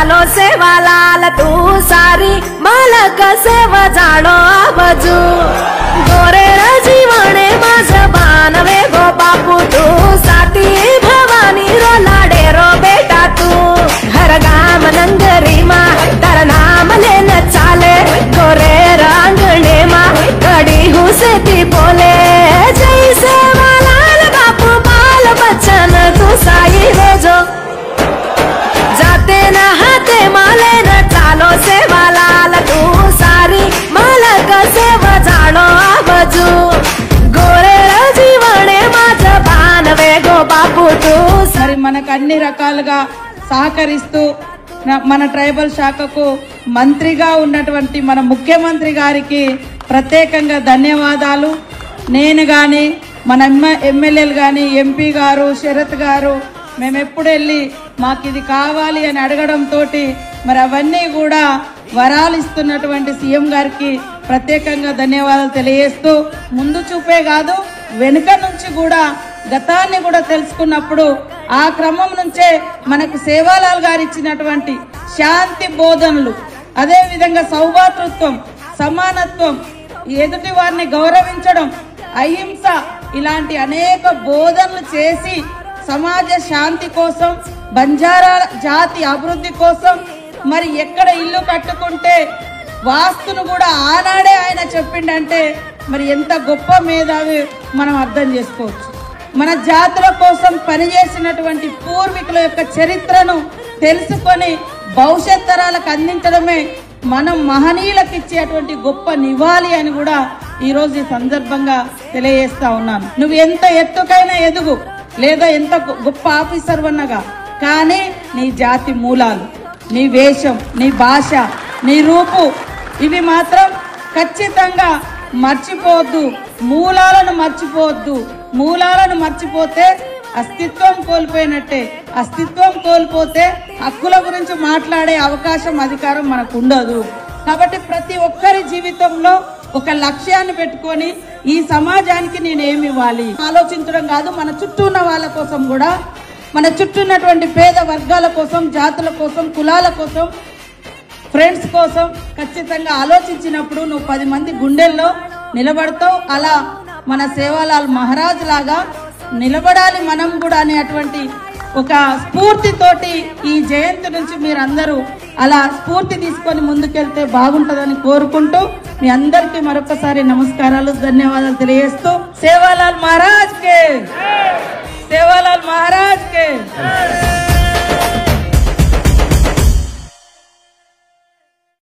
चालो सेवालाल तू सारी मालक सेवा जाणो आवजू गोरे जीवने माझ बानवे गो बापू तू साती भवानी रो लाडे रो बेटा तू हर गाम नंगरी मा तर नाम लेन चाले गोरे रांगणे मा कड़ी हुसे ती बोले जय सेवालाल बापू बाल बच्चन तू साई रोजो जाते न हाथे माले न चालो सेवालाल तू सारी मालक सेवा जाणो आवजू गोरे जीवने माझ बानवे गो बापू तू మరి మనకు అన్ని రకాలుగా సహకరిస్తూ మన ట్రైబల్ శాఖకు మంత్రిగా ఉన్నటువంటి మన ముఖ్యమంత్రి గారికి ప్రత్యేకంగా ధన్యవాదాలు. నేను గాని మన ఎమ్మెల్యేలు గాని ఎంపీ గారు శరత్ గారు మేము ఎప్పుడు వెళ్ళి మాకు ఇది కావాలి అని అడగడం తోటి మరి అవన్నీ కూడా వరాలు ఇస్తున్నటువంటి సీఎం గారికి ప్రత్యేకంగా ధన్యవాదాలు తెలియజేస్తూ ముందు చూపే కాదు వెనుక నుంచి కూడా గతాన్ని కూడా తెలుసుకున్నప్పుడు ఆ క్రమం నుంచే మనకు సేవాలాల్ గారు ఇచ్చినటువంటి శాంతి బోధనలు, అదే విధంగా సౌభాతృత్వం, సమానత్వం, ఎదుటి వారిని గౌరవించడం, అహింస ఇలాంటి అనేక బోధనలు చేసి సమాజ శాంతి కోసం, బంజారా జాతి అభివృద్ధి కోసం, మరి ఎక్కడ ఇల్లు కట్టుకుంటే వాస్తును కూడా ఆనాడే ఆయన చెప్పిండంటే మరి ఎంత గొప్ప మేధావి మనం అర్థం చేసుకోవచ్చు. మన జాతుల కోసం పనిచేసినటువంటి పూర్వీకుల యొక్క చరిత్రను తెలుసుకొని భవిష్యత్ తరాలకు అందించడమే మనం మహనీయులకు ఇచ్చేటువంటి గొప్ప నివాళి అని కూడా ఈరోజు ఈ సందర్భంగా తెలియజేస్తా ఉన్నాను. నువ్వు ఎంత ఎత్తుకైనా ఎదుగు, లేదా ఎంత గొప్ప ఆఫీసర్ అన్నగా, కానీ నీ జాతి మూలాలు, నీ వేషం, నీ భాష, నీ రూపు ఇవి మాత్రం ఖచ్చితంగా మర్చిపోవద్దు. మూలాలను మర్చిపోవద్దు. మూలాలను మర్చిపోతే అస్తిత్వం కోల్పోయినట్టే. అస్తిత్వం కోల్పోతే హక్కుల గురించి మాట్లాడే అవకాశం, అధికారం మనకు ఉండదు. కాబట్టి ప్రతి ఒక్కరి జీవితంలో ఒక లక్ష్యాన్ని పెట్టుకొని ఈ సమాజానికి నేనేమి ఇవ్వాలి ఆలోచించడం కాదు, మన చుట్టూ ఉన్న వాళ్ళ కోసం కూడా, మన చుట్టూ ఉన్నటువంటి పేద వర్గాల కోసం, జాతుల కోసం, కులాల కోసం, ఫ్రెండ్స్ కోసం ఖచ్చితంగా ఆలోచించినప్పుడు నువ్వు 10 మంది గుండెల్లో నిలబడతావు. అలా మన సేవాలాల్ మహారాజ్ లాగా నిలబడాలి మనం కూడా అనేటువంటి ఒక స్ఫూర్తితోటి ఈ జయంతి నుంచి మీరందరూ అలా స్ఫూర్తి తీసుకొని ముందుకెళ్తే బాగుంటుందని కోరుకుంటూ మీ అందరికీ మరొకసారి నమస్కారాలు, ధన్యవాదాలు తెలియజేస్తూ సేవాలాల్ మహారాజ్ కే, సేవాలాల్ మహారాజ్ కే.